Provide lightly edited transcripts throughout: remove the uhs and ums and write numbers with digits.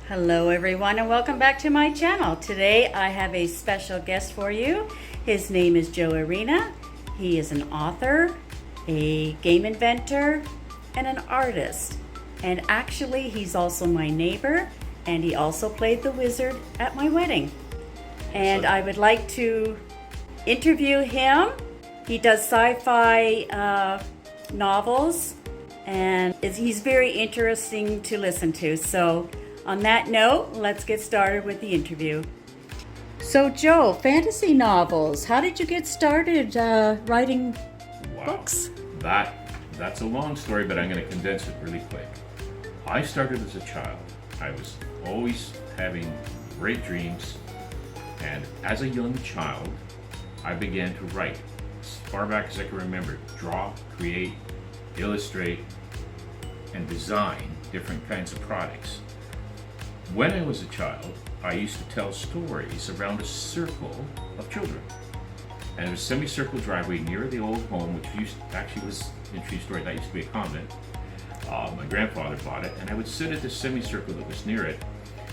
Hello everyone and welcome back to my channel. Today I have a special guest for you. His name is Joe Arena. He is an author, a game inventor, and an artist. And actually he's also my neighbor, and he also played the wizard at my wedding. And I would like to interview him. He does sci-fi novels, and he's very interesting to listen to. So on that note, let's get started with the interview. So Joe, fantasy novels, how did you get started writing books? That's a long story, but I'm going to condense it really quick. I started as a child. I was always having great dreams, and as a young child, I began to write. As far back as I can remember, draw, create, illustrate, and design different kinds of products. When I was a child, I used to tell stories around a circle of children. And there was a semicircle driveway near the old home, which actually was, in true story, that used to be a convent. My grandfather bought it, and I would sit at the semicircle that was near it,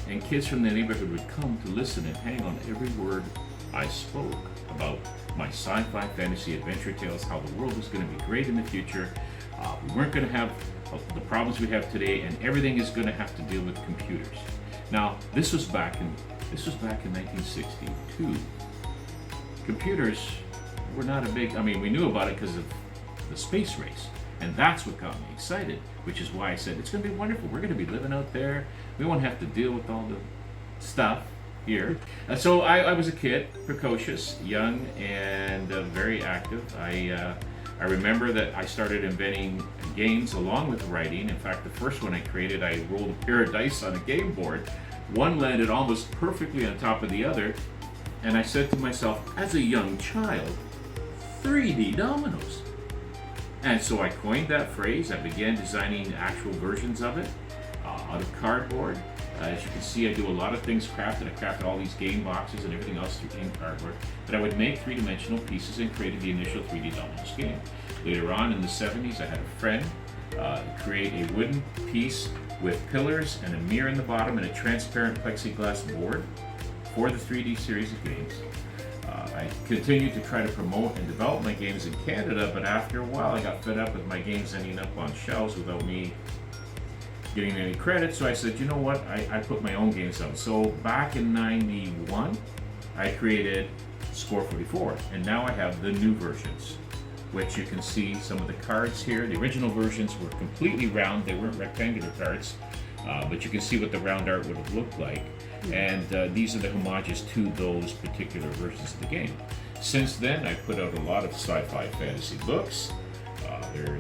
and kids from the neighborhood would come to listen and hang on every word I spoke about my sci-fi, fantasy, adventure tales, how the world was going to be great in the future. We weren't going to have the problems we have today, and everything is going to have to deal with computers. Now, this was back in 1962. Computers were not a big, we knew about it because of the space race, and that's what got me excited, which is why I said, it's going to be wonderful. We're going to be living out there. We won't have to deal with all the stuff here. So I was a kid, precocious, young, and very active. I remember that I started inventing games along with writing. In fact, the first one I created, I rolled a pair of dice on a game board. One landed almost perfectly on top of the other, and I said to myself, as a young child, 3D dominoes. And so I coined that phrase. I began designing actual versions of it out of cardboard. As you can see, I do a lot of things crafted. I crafted all these game boxes and everything else through cardboard. But I would make three-dimensional pieces and created the initial 3D dominoes game. Later on in the 70s, I had a friend create a wooden piece with pillars and a mirror in the bottom and a transparent plexiglass board for the 3D series of games. I continued to try to promote and develop my games in Canada, but after a while I got fed up with my games ending up on shelves without me getting any credit, so I said, you know what, I put my own games out. So back in 91, I created Score 44, and now I have the new versions, which you can see some of the cards here. The original versions were completely round, they weren't rectangular cards, but you can see what the round art would have looked like. And these are the homages to those particular versions of the game. Since then, I've put out a lot of sci-fi fantasy books. They're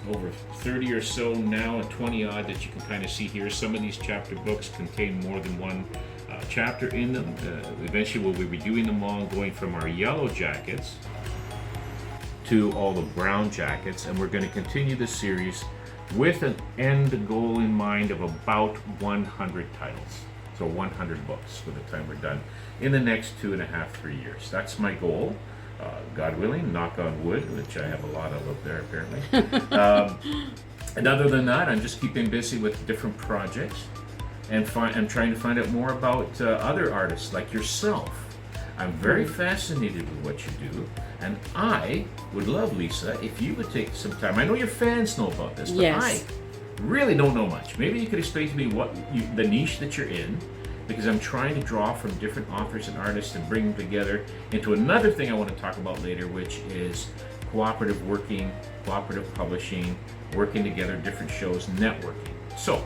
over 30 or so now, and 20 odd that you can kind of see here. Some of these chapter books contain more than one chapter in them. Eventually we'll be redoing them all, going from our yellow jackets to all the brown jackets, and we're going to continue the series with an end goal in mind of about 100 titles. So 100 books by the time we're done in the next 2.5-3 years. That's my goal. God willing, knock on wood, which I have a lot of up there apparently. And other than that, I'm just keeping busy with different projects, and I'm trying to find out more about other artists like yourself. I'm very fascinated with what you do, and I would love, Lisa, if you would take some time. I know your fans know about this, but Yes. I really don't know much. Maybe you could explain to me the niche that you're in, because I'm trying to draw from different authors and artists and bring them together into another thing I want to talk about later, which is cooperative working, cooperative publishing, working together, different shows, networking. So,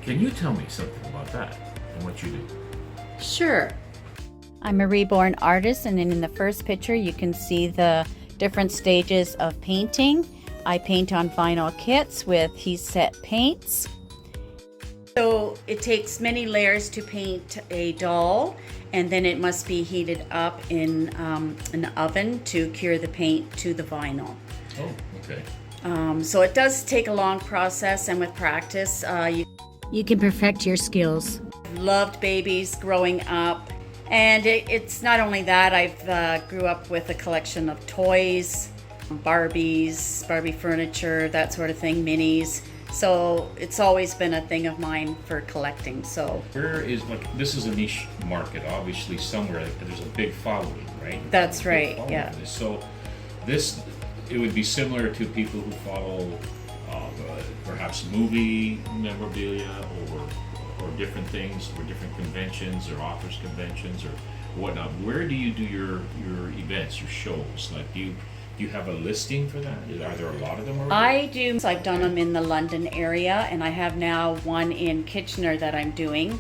can you tell me something about that and what you do? Sure. I'm a reborn artist, and in the first picture you can see the different stages of painting. I paint on vinyl kits with heat set paints. So it takes many layers to paint a doll, and then it must be heated up in an oven to cure the paint to the vinyl. Oh, okay. So it does take a long process, and with practice, you can perfect your skills. Loved babies growing up, and it's not only that. I've grew up with a collection of toys, Barbies, Barbie furniture, that sort of thing, minis. So it's always been a thing of mine for collecting. So Where is, like, this is a niche market, obviously somewhere there's a big following, right? That's There's a big right, following yeah. for this. So this, it would be similar to people who follow perhaps movie memorabilia or different things, or different conventions or authors conventions or whatnot. Where do you do your events, your shows? Like, do you have a listing for that? Are there a lot of them already? I do. So I've done them in the London area, and I have now one in Kitchener that I'm doing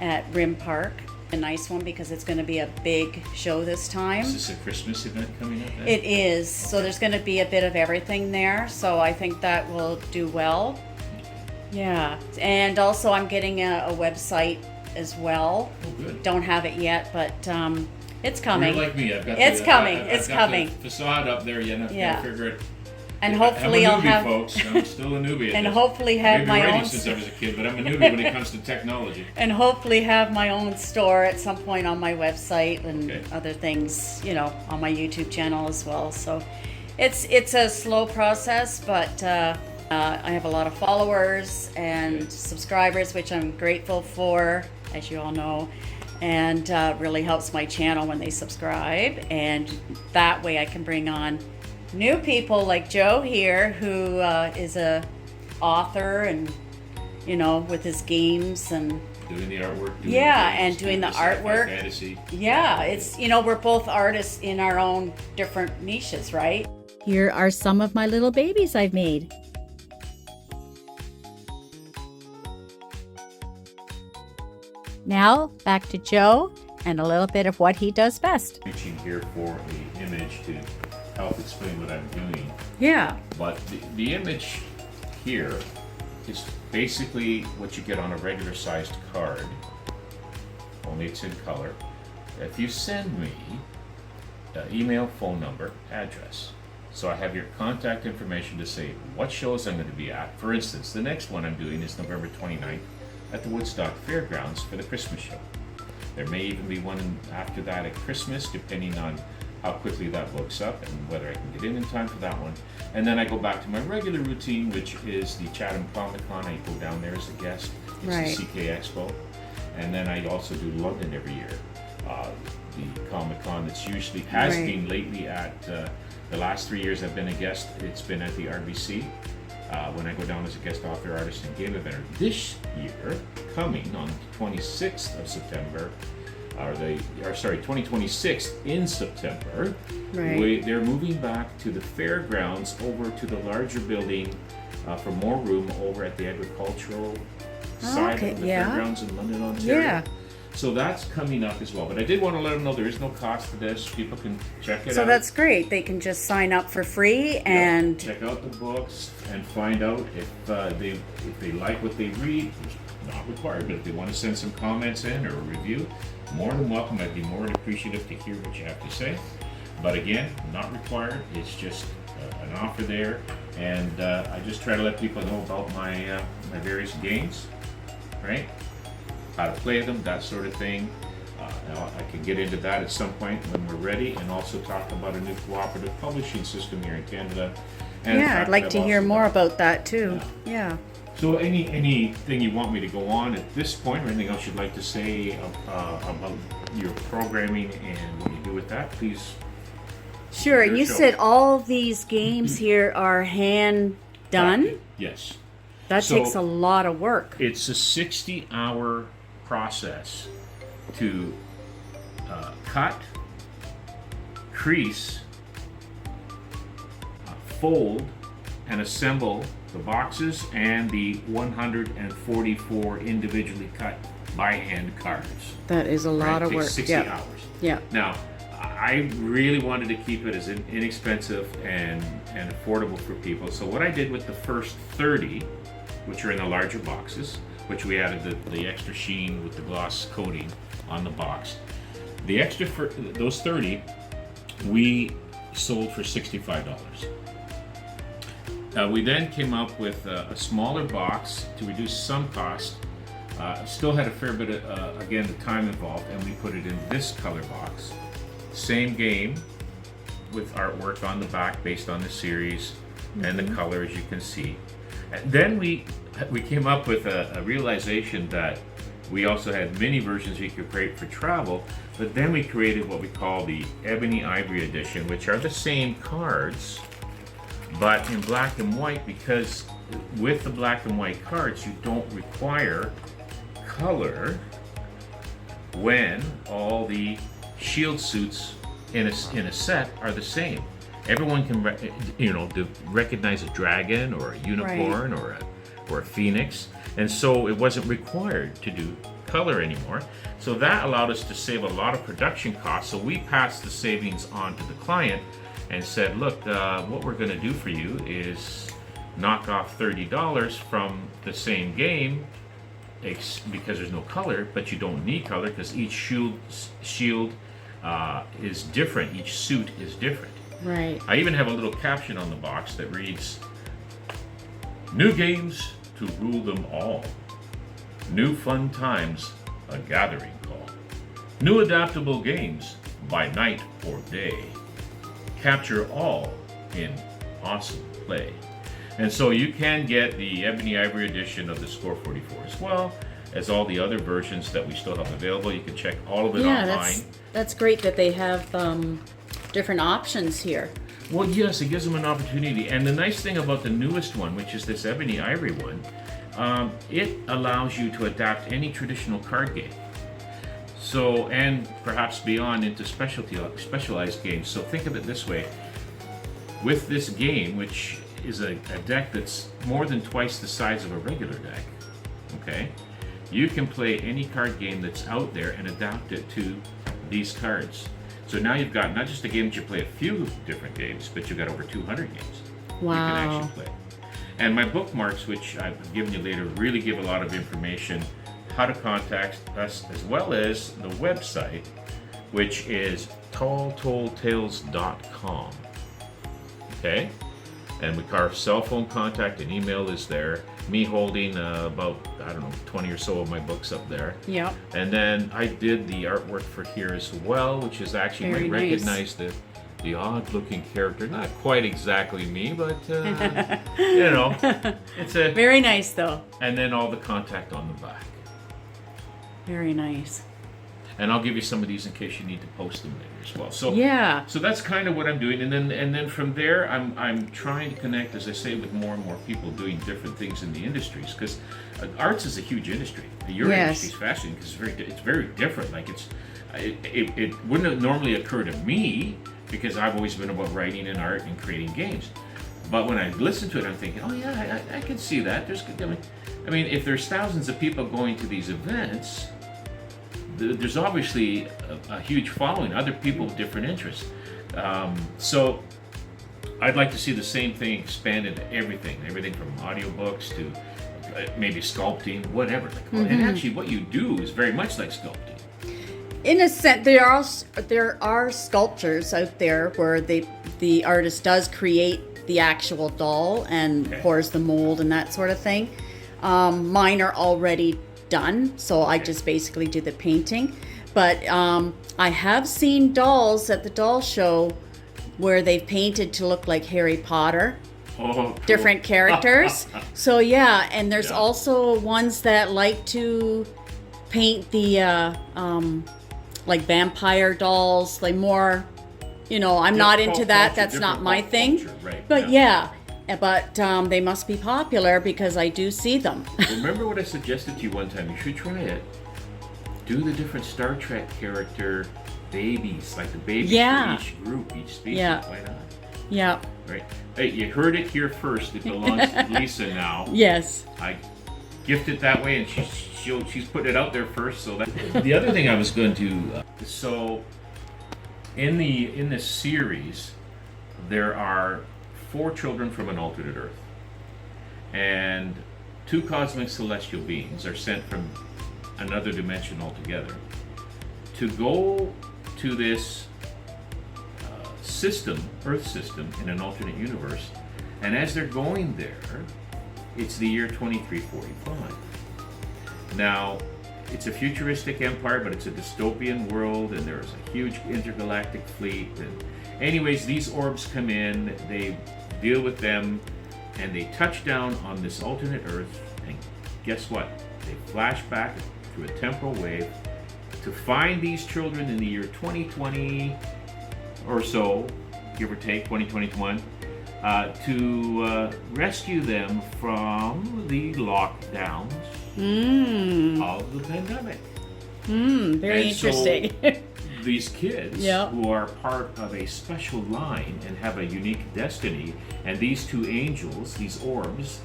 at Rim Park. A nice one because it's going to be a big show this time. Is this a Christmas event coming up then? It is. So there's going to be a bit of everything there. So I think that will do well. Yeah. And also I'm getting a website as well. Oh, good. Don't have it yet, but it's coming. You're like me. I've got It's the, coming. I've It's got coming. The facade up there. You know, Yeah. can't figure it. And I'm a hopefully newbie, I'll have folks. I'm still a newbie. at and this. hopefully have I've my been writing own since I was a kid, but I'm a newbie when it comes to technology. and hopefully have my own store at some point on my website and Okay. other things, on my YouTube channel as well. So it's a slow process, but I have a lot of followers and Okay. subscribers, which I'm grateful for, as you all know, and really helps my channel when they subscribe. And that way I can bring on new people like Joe here, who is a author and with his games and Doing the artwork. Doing Yeah, the and games, doing the sci-fi, artwork. Fantasy. yeah, it's we're both artists in our own different niches, right? Here are some of my little babies I've made. Now back to Joe and a little bit of what he does best. Reaching here for an image to help explain what I'm doing. Yeah. But the image here is basically what you get on a regular sized card, only it's in color. If you send me email, phone number, address, so I have your contact information to say what shows I'm going to be at. For instance, the next one I'm doing is November 29th at the Woodstock Fairgrounds for the Christmas show. There may even be one after that at Christmas, depending on how quickly that books up and whether I can get in time for that one. And then I go back to my regular routine, which is the Chatham Comicon. I go down there as a guest. It's Right. the CK Expo. And then I also do London every year. The Comicon that's usually has Right. been lately at the last 3 years I've been a guest. It's been at the RBC. When I go down as a guest author, artist, and game inventor. This year, coming on the 26th of September, 2026 in September, Right. they're moving back to the fairgrounds over to the larger building for more room over at the agricultural side okay, of the yeah. fairgrounds in London, Ontario. Yeah. So that's coming up as well. But I did want to let them know there is no cost for this. People can check it out. So that's great. They can just sign up for free and check out the books and find out if they like what they read. It's not required, but if they want to send some comments in or a review, more than welcome. I'd be more than appreciative to hear what you have to say. But again, not required. It's just an offer there, and I just try to let people know about my my various games, right? How to play them, that sort of thing. I can get into that at some point when we're ready, and also talk about a new cooperative publishing system here in Canada. And the yeah, fact I'd like that to I've hear also more done- about that too. Yeah. So anything you want me to go on at this point, or anything else you'd like to say about your programming and what you do with that, please. Sure. And Your you show. said all these games here are hand done? Yes. That So- takes a lot of work. It's a 60-hour process to cut, crease, fold, and assemble the boxes and the 144 individually cut by hand cards. That is a lot Right? of It takes work. 60 Yeah. hours. Yeah. Now, I really wanted to keep it as inexpensive and affordable for people. So what I did with the first 30, which are in the larger boxes, which we added the extra sheen with the gloss coating on the box. The extra for those 30, we sold for $65. We then came up with a smaller box to reduce some cost. Still had a fair bit of, again, the time involved, and we put it in this color box. Same game with artwork on the back based on the series and the color, as you can see. And then we came up with a realization that we also had mini versions we could create for travel, but then we created what we call the Ebony Ivory Edition, which are the same cards, but in black and white, because with the black and white cards, you don't require color when all the shield suits in a set are the same. Everyone can recognize a dragon or a unicorn or a phoenix, and so it wasn't required to do color anymore. So that allowed us to save a lot of production costs. So we passed the savings on to the client and said, look, what we're going to do for you is knock off $30 from the same game because there's no color, but you don't need color because each shield is different. Each suit is different. Right. I even have a little caption on the box that reads, "New games to rule them all. New fun times, a gathering call. New adaptable games by night or day. Capture all in awesome play." And so you can get the Ebony Ivory edition of the Score 44 as well as all the other versions that we still have available. You can check all of it online. That's great that they have different options here. Well, yes, it gives them an opportunity. And the nice thing about the newest one, which is this Ebony Ivory one, it allows you to adapt any traditional card game. So, and perhaps beyond into specialized games. So think of it this way. With this game, which is a deck that's more than twice the size of a regular deck, okay? You can play any card game that's out there and adapt it to these cards. So now you've got not just a game that you play a few different games, but you've got over 200 games Wow. you can actually play. And my bookmarks, which I've given you later, really give a lot of information, how to contact us, as well as the website, which is talltoldtales.com. Okay? And our cell phone contact and email is there. Me holding about, 20 or so of my books up there. Yep. And then I did the artwork for here as well, which is actually, Very you nice. recognize the odd-looking character. Not quite exactly me, but, it's a... Very nice, though. And then all the contact on the back. Very nice. And I'll give you some of these in case you need to post them later as well. So Yeah. So that's kind of what I'm doing, and then from there, I'm trying to connect, as I say, with more and more people doing different things in the industries, because arts is a huge industry. Your Yes. industry is fascinating because it's very different. Like it wouldn't normally occur to me because I've always been about writing and art and creating games. But when I listen to it, I'm thinking, oh yeah, I can see that. I mean, if there's thousands of people going to these events, there's obviously a huge following, other people with different interests. So I'd like to see the same thing expanded to everything from audiobooks to maybe sculpting, whatever. And actually what you do is very much like sculpting. In a sense, there are sculptures out there where the artist does create the actual doll and pours the mold and that sort of thing. Mine are already done, so I just basically do the painting. But I have seen dolls at the doll show where they've painted to look like Harry Potter. Oh, cool. Different characters. So yeah, and there's also ones that like to paint the like vampire dolls, like more, I'm not into that. That's not my thing. Culture, right, but but they must be popular because I do see them. Remember what I suggested to you one time? You should try it. Do the different Star Trek character babies, like the babies for each group, each species. Yeah. Why not? Yeah. Right. Hey, you heard it here first. It belongs to Lisa now. Yes. I gift it that way, and she's putting it out there first. So that the other thing I was going to so in this series there are 4 children from an alternate Earth, and 2 cosmic celestial beings are sent from another dimension altogether to go to this Earth system in an alternate universe. And as they're going there, it's the year 2345. Now, it's a futuristic empire, but it's a dystopian world, and there's a huge intergalactic fleet. And anyways, these orbs come in, they deal with them, and they touch down on this alternate Earth, and guess what? They flash back through a temporal wave to find these children in the year 2020 or so, give or take, 2021, to rescue them from the lockdowns of the pandemic. Very And interesting. So, these kids Yeah. who are part of a special line and have a unique destiny, and these two angels, these orbs,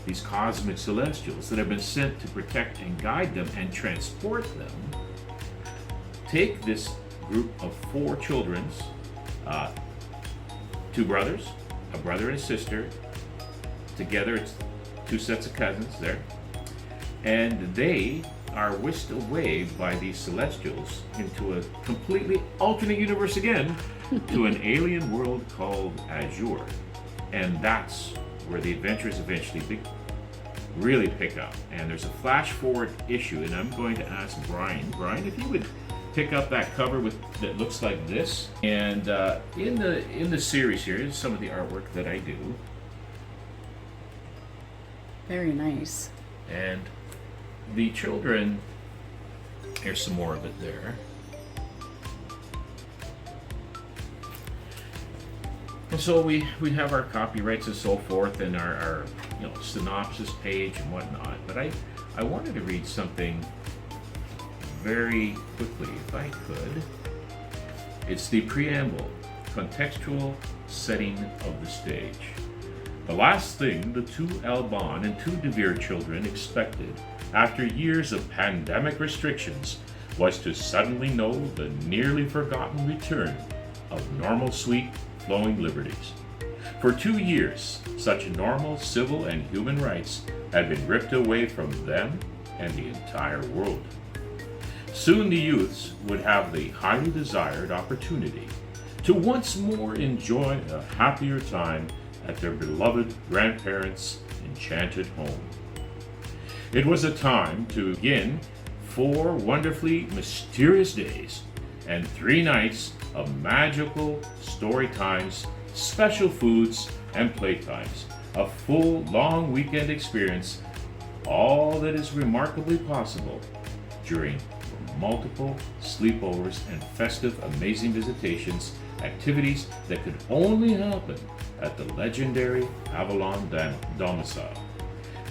these cosmic celestials that have been sent to protect and guide them and transport them, take this group of 4 children, 2 brothers, a brother and a sister, together it's 2 sets of cousins there, and they are whisked away by these celestials into a completely alternate universe again, to an alien world called Azure. And that's where the adventures eventually really pick up. And there's a flash forward issue, and I'm going to ask Brian, if you would pick up that cover that looks like this. And in the series here is some of the artwork that I do. Very nice. And the children, here's some more of it there. And so we have our copyrights and so forth, and our synopsis page and whatnot. But I wanted to read something very quickly, if I could. It's the preamble, contextual setting of the stage. The last thing the 2 Alban and 2 De Vere children expected after years of pandemic restrictions was to suddenly know the nearly forgotten return of normal, sweet, flowing liberties. For 2 years, such normal civil and human rights had been ripped away from them and the entire world. Soon the youths would have the highly desired opportunity to once more enjoy a happier time at their beloved grandparents' enchanted home. It was a time to begin 4 wonderfully mysterious days and 3 nights of magical story times, special foods, and playtimes. A full, long weekend experience, all that is remarkably possible during multiple sleepovers and festive, amazing visitations, activities that could only happen at the legendary Avalon domicile.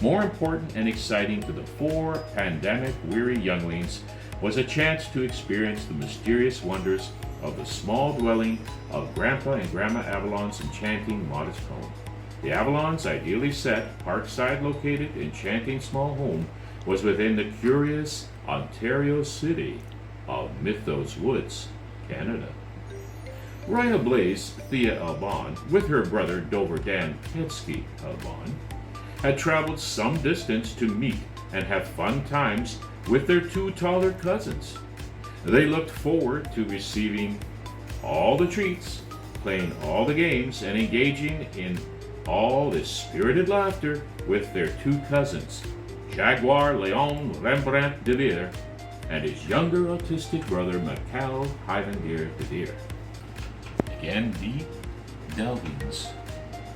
More important and exciting to the 4 pandemic-weary younglings was a chance to experience the mysterious wonders of the small dwelling of Grandpa and Grandma Avalon's enchanting modest home. The Avalons, ideally set, parkside located, enchanting small home was within the curious Ontario city of Mythos Woods, Canada. Rhina Blaze, Thea Alban, with her brother Dover Dan Pensky Alban, had traveled some distance to meet and have fun times with their 2 taller cousins. They looked forward to receiving all the treats, playing all the games, and engaging in all this spirited laughter with their 2 cousins, Jaguar Leon Rembrandt de Vere and his younger autistic brother Mikhail Hyvandir de Vere. Again, the delvings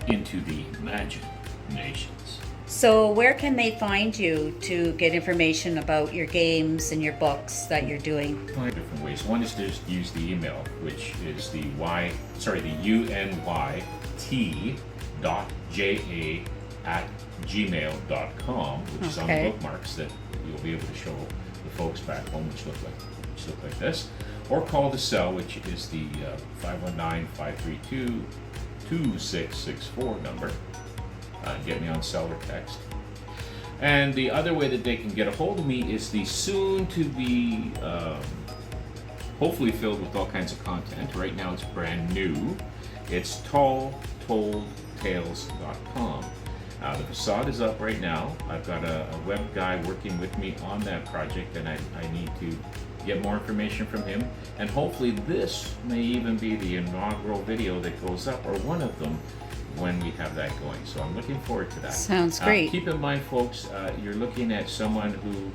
into the imaginations. So where can they find you to get information about your games and your books that you're doing? 5 different ways. One is to just use the email, which is the unyt.ja@gmail.com, which is on the bookmarks that you'll be able to show the folks back home, which look like this. Or call the cell, which is the 519-532-2664 number. Get me on cell or text. And the other way that they can get a hold of me is the soon to be hopefully filled with all kinds of content. Right now it's brand new. It's talltoldtales.com. The facade is up right now. I've got a web guy working with me on that project, and I need to get more information from him. And hopefully this may even be the inaugural video that goes up, or one of them, when we have that going. So I'm looking forward to that. Sounds great. Keep in mind, folks, you're looking at someone who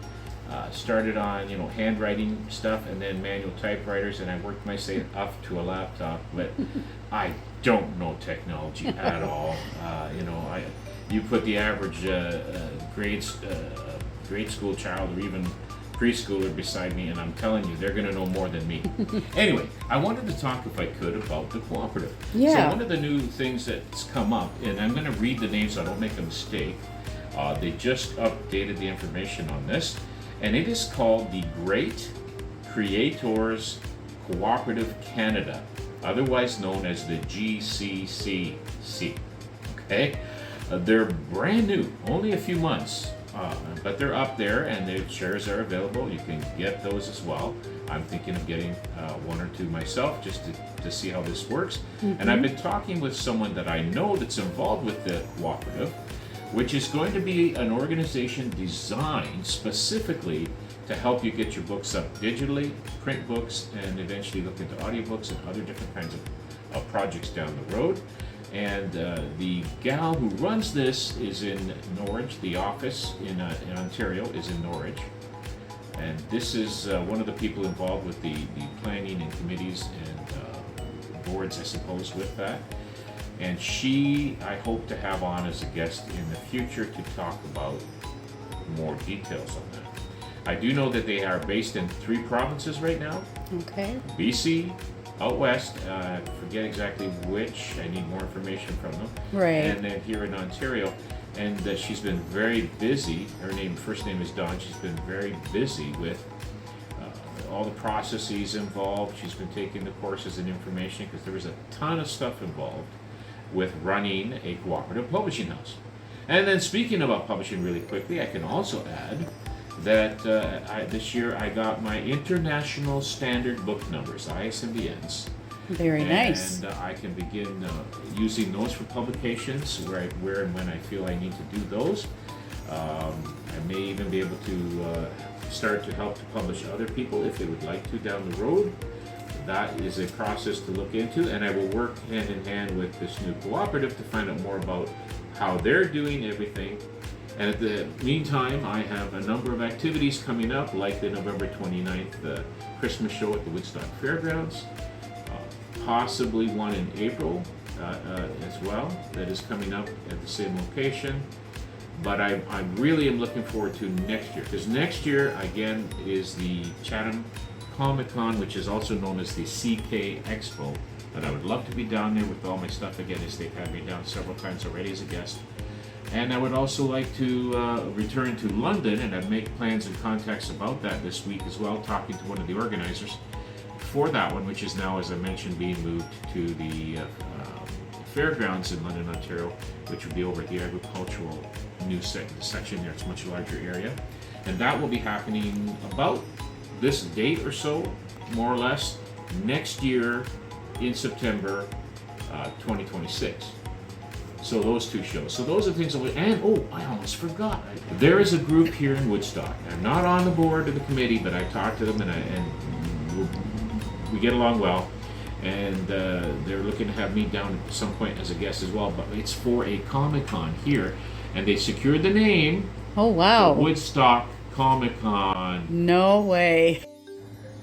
started on handwriting stuff and then manual typewriters, and I worked myself up to a laptop, but I don't know technology at all. you put the average grade school child or even preschooler beside me, and I'm telling you, they're going to know more than me. Anyway, I wanted to talk, if I could, about the Cooperative. Yeah. So one of the new things that's come up, and I'm going to read the name so I don't make a mistake. They just updated the information on this, and it is called the Great Creators Cooperative Canada, otherwise known as the GCCC. Okay? They're brand new, only a few months. But they're up there, and the shares are available. You can get those as well. I'm thinking of getting one or two myself just to see how this works. And I've been talking with someone that I know that's involved with the Cooperative, which is going to be an organization designed specifically to help you get your books up digitally, print books, and eventually look into audiobooks and other different kinds of projects down the road. And the gal who runs this is in Norwich. The office in Ontario is in Norwich. And this is one of the people involved with the planning and committees and boards, I suppose, with that. And she, I hope to have on as a guest in the future to talk about more details on that. I do know that they are based in 3 provinces right now. Okay. BC, out west, I forget exactly which, I need more information from them. Right. And then here in Ontario, and she's been very busy, her first name is Dawn, she's been very busy with all the processes involved. She's been taking the courses and information because there was a ton of stuff involved with running a cooperative publishing house. And then speaking about publishing really quickly, I can also add that this year I got my International Standard Book Numbers, ISBNs. Very nice. And I can begin using those for publications where and when I feel I need to do those. I may even be able to start to help to publish other people if they would like to down the road. That is a process to look into, and I will work hand in hand with this new cooperative to find out more about how they're doing everything. And at the meantime, I have a number of activities coming up, like the November 29th Christmas show at the Woodstock Fairgrounds, possibly one in April as well that is coming up at the same location. But I really am looking forward to next year, because next year, again, is the Chatham Comicon, which is also known as the CK Expo. But I would love to be down there with all my stuff again, as they've had me down several times already as a guest. And I would also like to return to London, and I make plans and contacts about that this week as well, talking to one of the organizers for that one, which is now, as I mentioned, being moved to the fairgrounds in London, Ontario, which will be over at the agricultural new section there. It's a much larger area. And that will be happening about this date or so, more or less, next year in September 2026. So those 2 shows. So those are the things and I almost forgot. There is a group here in Woodstock. I'm not on the board of the committee, but I talked to them and we get along well. And they're looking to have me down at some point as a guest as well. But it's for a Comicon here, and they secured the name. Oh wow! The Woodstock Comicon. No way.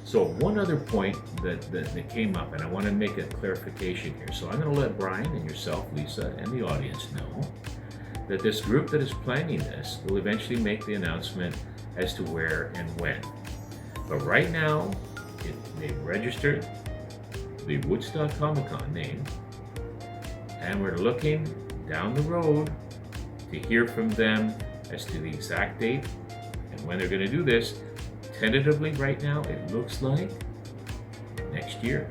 So one other point that came up, and I want to make a clarification here. So I'm going to let Brian and yourself, Lisa, and the audience know that this group that is planning this will eventually make the announcement as to where and when. But right now, they've registered the Woodstock Comicon name, and we're looking down the road to hear from them as to the exact date and when they're going to do this. Tentatively right now, it looks like next year.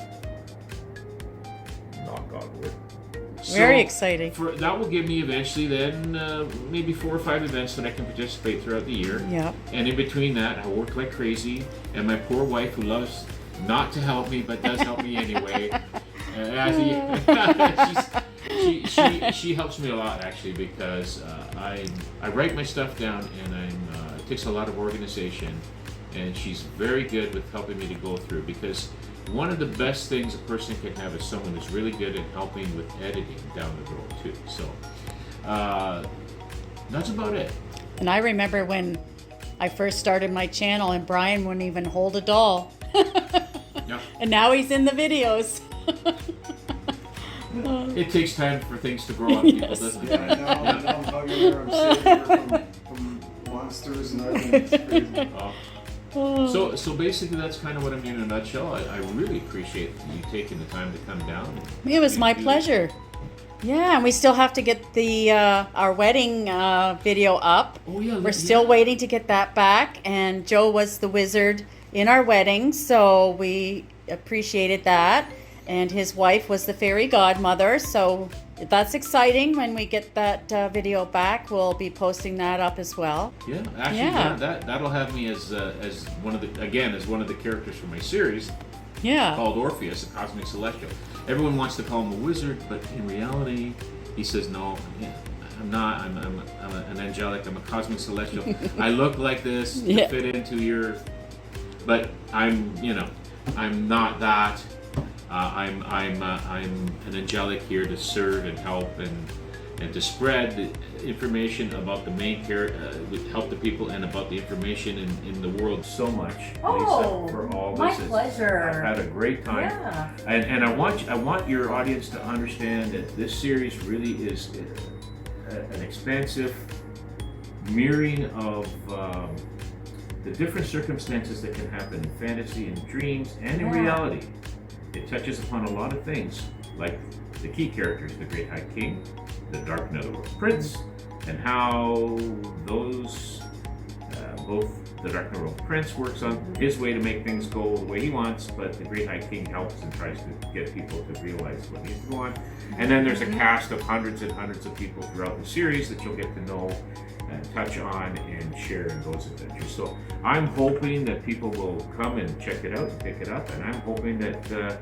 Knock on wood. Very exciting. That will give me eventually then maybe 4 or 5 events that I can participate throughout the year. Yeah. And in between that, I work like crazy, and my poor wife, who loves not to help me but does help me anyway. She helps me a lot actually, because I write my stuff down, and it takes a lot of organization, and she's very good with helping me to go through, because one of the best things a person can have is someone who's really good at helping with editing down the road too. So that's about it. And I remember when I first started my channel and Brian wouldn't even hold a doll. Yeah. And now he's in the videos. It takes time for things to grow on people, Yes. doesn't it? Yeah, I know how you're here. I'm safe here from monsters and everything. It's crazy. So basically, that's kind of what I mean in a nutshell. I really appreciate you taking the time to come down. It was my pleasure. Yeah, and we still have to get the our wedding video up. Oh yeah, We're still waiting to get that back, and Joe was the wizard in our wedding, so we appreciated that. And his wife was the fairy godmother, so that's exciting. When we get that video back, we'll be posting that up as well. Yeah, actually, that'll have me as one of the characters from my series. Yeah. Called Orpheus, a cosmic celestial. Everyone wants to call him a wizard, but in reality, he says, no, I'm not. I'm an angelic. I'm a cosmic celestial. I look like this to fit into your, but I'm not that. I'm an angelic here to serve and help and to spread the information about the main character, help the people, and about the information in the world so much, Lisa, for all my this. pleasure. I've had a great time. Yeah. And I want your audience to understand that this series really is an expansive mirroring of the different circumstances that can happen in fantasy and dreams and in reality. It touches upon a lot of things, like the key characters, the Great High King, the Dark Netherworld Prince, and how those, both the Dark Netherworld Prince works on his way to make things go the way he wants, but the Great High King helps and tries to get people to realize what needs to go on. And then there's a cast of hundreds and hundreds of people throughout the series that you'll get to know and touch on and share in those adventures. So I'm hoping that people will come and check it out and pick it up, and I'm hoping that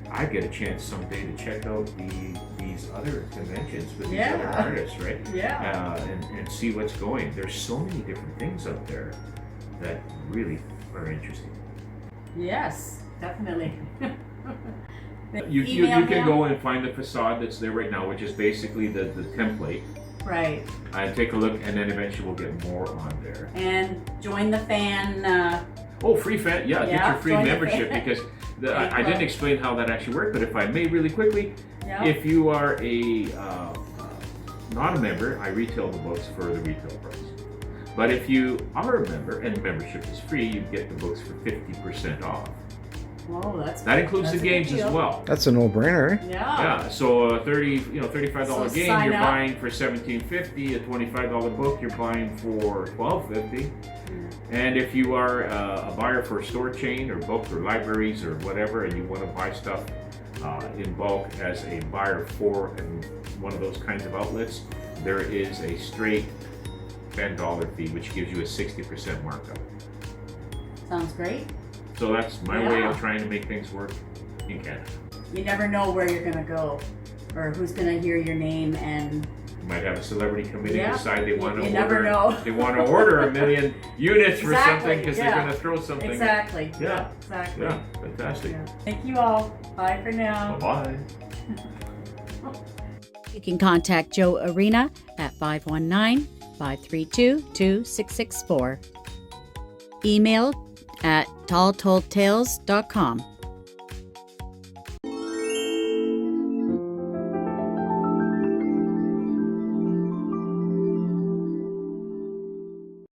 I get a chance someday to check out these other conventions with these other artists, right? Yeah. And see what's going. There's so many different things out there that really are interesting. Yes, definitely. You can go and find the facade that's there right now, which is basically the template. Right. And take a look, and then eventually we'll get more on there. And join the fan. Free fan, get your free membership, because I didn't explain how that actually worked, but if I may really quickly, if you are not a member, I retail the books for the retail price. But if you are a member, and membership is free, you get the books for 50% off. Whoa, that includes the games as well. That's a no-brainer. Yeah. So a $35 game you're up. buying for $17.50. A $25 book you're buying for $12.50. And if you are a buyer for a store chain or book or libraries or whatever, and you want to buy stuff in bulk as a buyer for one of those kinds of outlets, there is a straight $10 fee, which gives you a 60% markup. Sounds great. So that's my way of trying to make things work in Canada. You never know where you're going to go or who's going to hear your name, and you might have a celebrity committee decide they want to order. Never know. They want to order 1 million units for something because they're going to throw something. Exactly. Yeah. Exactly. Yeah. Fantastic. Yeah. Thank you all. Bye for now. Bye. You can contact Joe Arena at 519-532-2664. Email at talltoldtales.com.